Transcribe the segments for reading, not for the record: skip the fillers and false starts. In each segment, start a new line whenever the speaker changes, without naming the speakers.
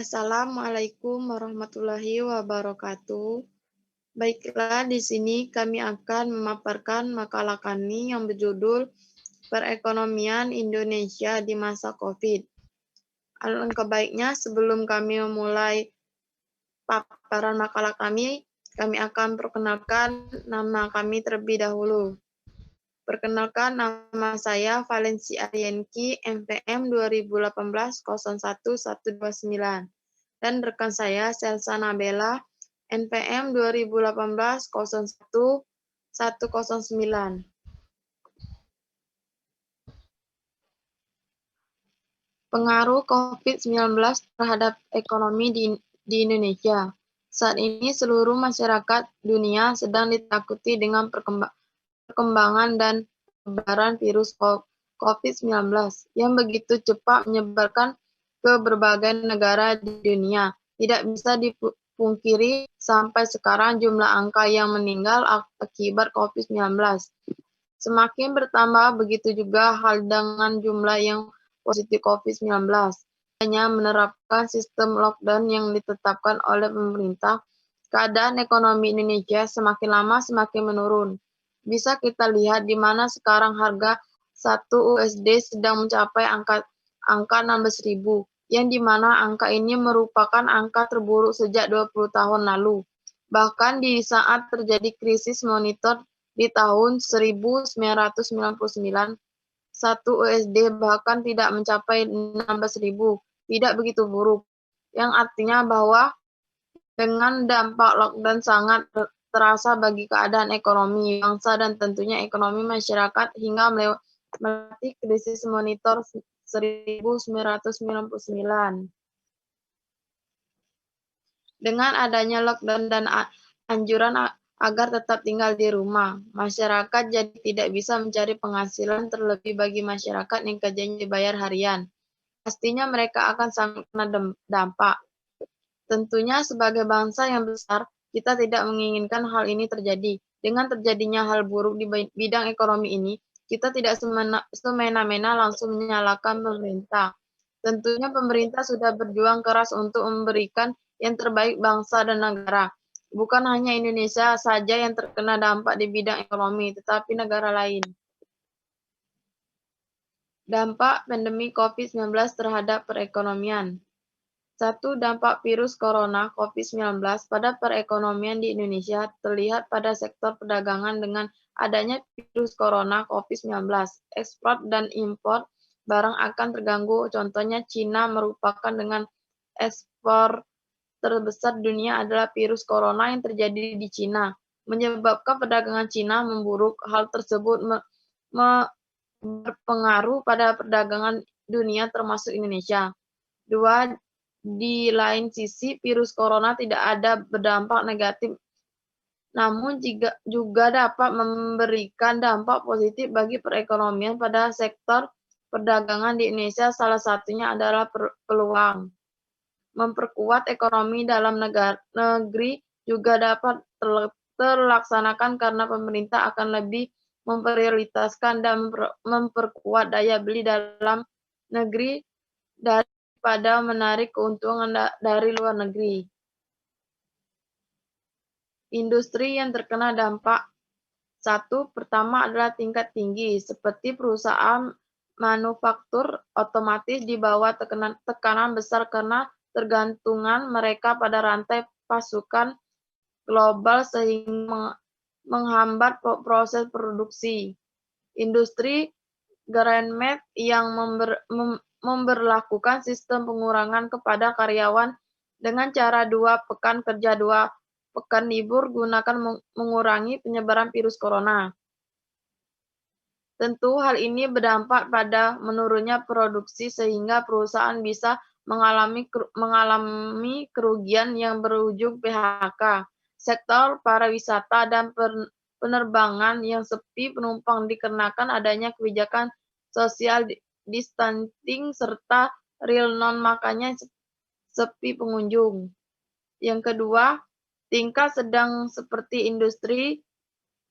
Assalamualaikum warahmatullahi wabarakatuh. Baiklah, di sini kami akan memaparkan makalah kami yang berjudul Perekonomian Indonesia di Masa COVID. Alangkah baiknya sebelum kami memulai paparan makalah kami akan perkenalkan nama kami terlebih dahulu. Perkenalkan, nama saya Valensi Arienki, MPM 2018-01129. Dan rekan saya Selsa Nabela, NPM 2018-01-109. Pengaruh COVID-19 terhadap ekonomi di Indonesia. Saat ini seluruh masyarakat dunia sedang ditakuti dengan perkembangan dan penyebaran virus COVID-19 yang begitu cepat menyebarkan ke berbagai negara di dunia. Tidak bisa dipungkiri sampai sekarang jumlah angka yang meninggal akibat COVID-19 semakin bertambah, begitu juga hal dengan jumlah yang positif COVID-19. Hanya menerapkan sistem lockdown yang ditetapkan oleh pemerintah, keadaan ekonomi Indonesia semakin lama semakin menurun. Bisa kita lihat di mana sekarang harga 1 USD sedang mencapai angka 16.000, yang di mana angka ini merupakan angka terburuk sejak 20 tahun lalu. Bahkan di saat terjadi krisis moneter di tahun 1999, 1 USD bahkan tidak mencapai 16.000, tidak begitu buruk, yang artinya bahwa dengan dampak lockdown sangat terasa bagi keadaan ekonomi bangsa dan tentunya ekonomi masyarakat hingga melewati krisis moneter 1999. Dengan adanya lockdown dan anjuran agar tetap tinggal di rumah, masyarakat jadi tidak bisa mencari penghasilan, terlebih bagi masyarakat yang kerjanya dibayar harian. Pastinya mereka akan sangat kena dampak. Tentunya sebagai bangsa yang besar, kita tidak menginginkan hal ini terjadi. Dengan terjadinya hal buruk di bidang ekonomi ini, kita tidak semena-mena langsung menyalahkan pemerintah. Tentunya pemerintah sudah berjuang keras untuk memberikan yang terbaik bangsa dan negara. Bukan hanya Indonesia saja yang terkena dampak di bidang ekonomi, tetapi negara lain. Dampak pandemi COVID-19 terhadap perekonomian. 1. Dampak virus corona COVID-19 pada perekonomian di Indonesia terlihat pada sektor perdagangan dengan adanya virus corona COVID-19. Ekspor dan impor barang akan terganggu. Contohnya Cina merupakan dengan ekspor terbesar dunia adalah virus corona yang terjadi di Cina, menyebabkan perdagangan Cina memburuk. Hal tersebut berpengaruh pada perdagangan dunia termasuk Indonesia. 2. Di lain sisi, virus corona tidak ada berdampak negatif, namun juga dapat memberikan dampak positif bagi perekonomian pada sektor perdagangan di Indonesia. Salah satunya adalah peluang memperkuat ekonomi dalam negeri juga dapat terlaksanakan karena pemerintah akan lebih memprioritaskan dan memperkuat daya beli dalam negeri daripada menarik keuntungan dari luar negeri. Industri yang terkena dampak. 1. Pertama adalah tingkat tinggi, seperti perusahaan manufaktur otomatis di bawah tekanan besar karena tergantungan mereka pada rantai pasokan global sehingga menghambat proses produksi. Industri garment yang memberlakukan sistem pengurangan kepada karyawan dengan cara 2 pekan kerja 2 pekan libur gunakan mengurangi penyebaran virus corona. Tentu hal ini berdampak pada menurunnya produksi sehingga perusahaan bisa mengalami kerugian yang berujung PHK. Sektor pariwisata dan penerbangan yang sepi penumpang dikarenakan adanya kebijakan social distancing serta real non makanya sepi pengunjung. Yang kedua, tingkat sedang seperti industri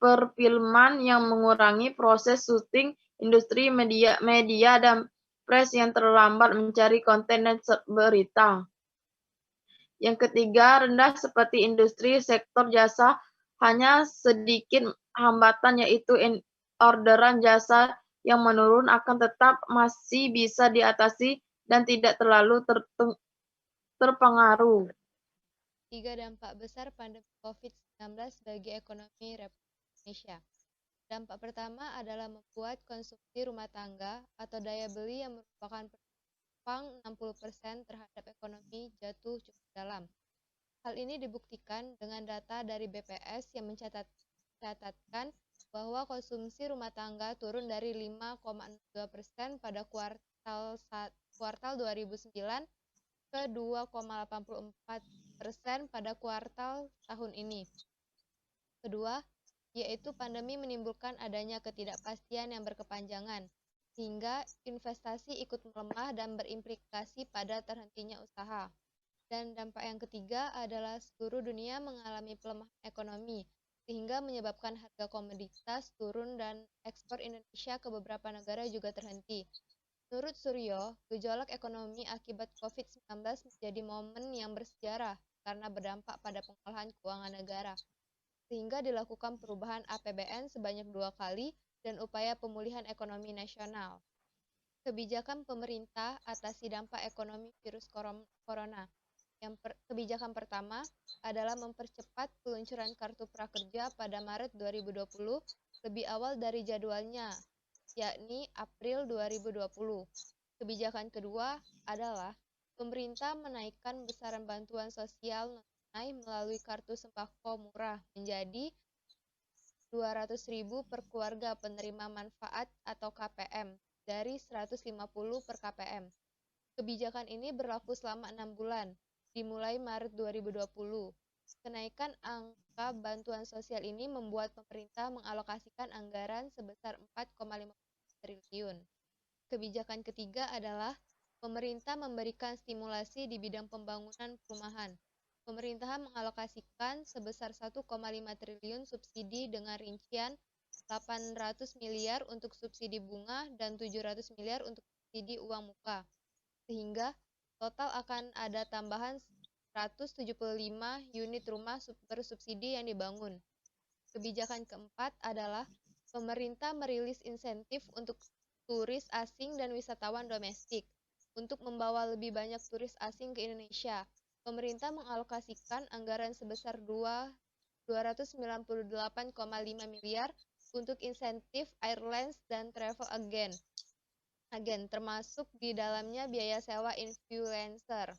perfilman yang mengurangi proses syuting, industri media dan press yang terlambat mencari konten dan berita. Yang ketiga, rendah seperti industri, sektor jasa, hanya sedikit hambatan yaitu orderan jasa yang menurun akan tetap masih bisa diatasi dan tidak terlalu terpengaruh.
3 dampak besar pandemi COVID-19 bagi ekonomi Republik Indonesia. Dampak pertama adalah membuat konsumsi rumah tangga atau daya beli yang merupakan penopang 60% terhadap ekonomi jatuh cukup dalam. Hal ini dibuktikan dengan data dari BPS yang mencatatkan bahwa konsumsi rumah tangga turun dari 5,2% pada kuartal 2009 ke 2,84% pada kuartal tahun ini. Kedua, yaitu pandemi menimbulkan adanya ketidakpastian yang berkepanjangan, sehingga investasi ikut melemah dan berimplikasi pada terhentinya usaha. Dan dampak yang ketiga adalah seluruh dunia mengalami pelemahan ekonomi, sehingga menyebabkan harga komoditas turun dan ekspor Indonesia ke beberapa negara juga terhenti. Menurut Suryo, gejolak ekonomi akibat COVID-19 menjadi momen yang bersejarah karena berdampak pada pengolahan keuangan negara, sehingga dilakukan perubahan APBN sebanyak 2 kali dan upaya pemulihan ekonomi nasional. Kebijakan pemerintah atasi dampak ekonomi virus corona. Kebijakan pertama adalah mempercepat peluncuran kartu prakerja pada Maret 2020 lebih awal dari jadwalnya, yakni April 2020. Kebijakan kedua adalah pemerintah menaikkan besaran bantuan sosial non-tunai melalui kartu sembako murah menjadi 200.000 per keluarga penerima manfaat atau KPM dari 150 per KPM. Kebijakan ini berlaku selama 6 bulan, dimulai Maret 2020. Kenaikan angka bantuan sosial ini membuat pemerintah mengalokasikan anggaran sebesar 4,5 triliun. Kebijakan ketiga adalah pemerintah memberikan stimulasi di bidang pembangunan perumahan. Pemerintah mengalokasikan sebesar 1,5 triliun subsidi dengan rincian 800 miliar untuk subsidi bunga dan 700 miliar untuk subsidi uang muka. Sehingga total akan ada tambahan 175 unit rumah bersubsidi yang dibangun. Kebijakan keempat adalah pemerintah merilis insentif untuk turis asing dan wisatawan domestik. Untuk membawa lebih banyak turis asing ke Indonesia, pemerintah mengalokasikan anggaran sebesar 298,5 miliar untuk insentif airlines dan travel agen, termasuk di dalamnya biaya sewa influencer.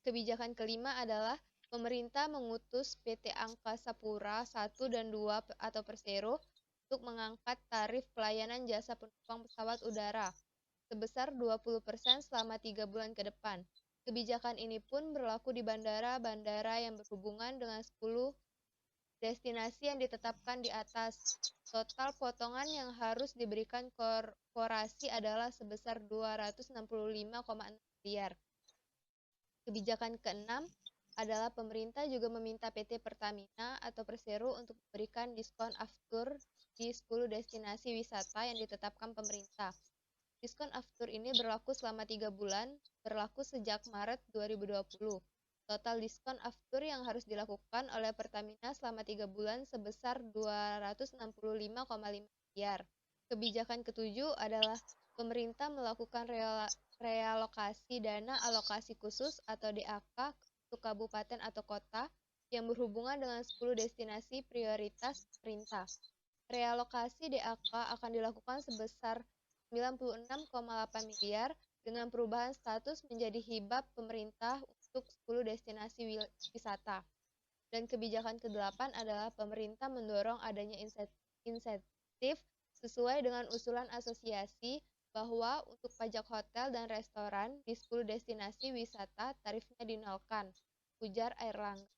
Kebijakan kelima adalah pemerintah mengutus PT Angkasa Pura I dan II atau Persero untuk mengangkat tarif pelayanan jasa penumpang pesawat udara sebesar 20% selama 3 bulan ke depan. Kebijakan ini pun berlaku di bandara-bandara yang berhubungan dengan 10 destinasi yang ditetapkan di atas. Total potongan yang harus diberikan korporasi adalah sebesar 265,6 miliar. Kebijakan keenam adalah pemerintah juga meminta PT Pertamina atau Persero untuk memberikan diskon aftur di 10 destinasi wisata yang ditetapkan pemerintah. Diskon aftur ini berlaku selama 3 bulan, berlaku sejak Maret 2020. Total diskon aftur yang harus dilakukan oleh Pertamina selama 3 bulan sebesar 265,5 miliar. Kebijakan ketujuh adalah pemerintah melakukan realokasi dana alokasi khusus atau DAK untuk kabupaten atau kota yang berhubungan dengan 10 destinasi prioritas pemerintah. Realokasi DAK akan dilakukan sebesar 96,8 miliar dengan perubahan status menjadi hibah pemerintah untuk 10 destinasi wisata. Dan kebijakan ke-8 adalah pemerintah mendorong adanya insentif sesuai dengan usulan asosiasi bahwa untuk pajak hotel dan restoran di 10 destinasi wisata tarifnya dinolkan, ujar Airlangga.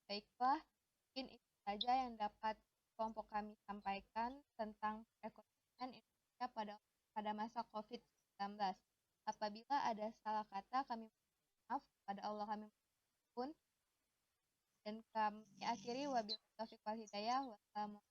Baiklah, mungkin itu saja yang dapat kelompok kami sampaikan tentang perekonomian Indonesia pada masa COVID-19. Apabila ada salah kata, kami mohon maaf kepada Allah kami mohon. Dan kami akhiri wabillahi taufiq wal hidayah. Wassalamualaikum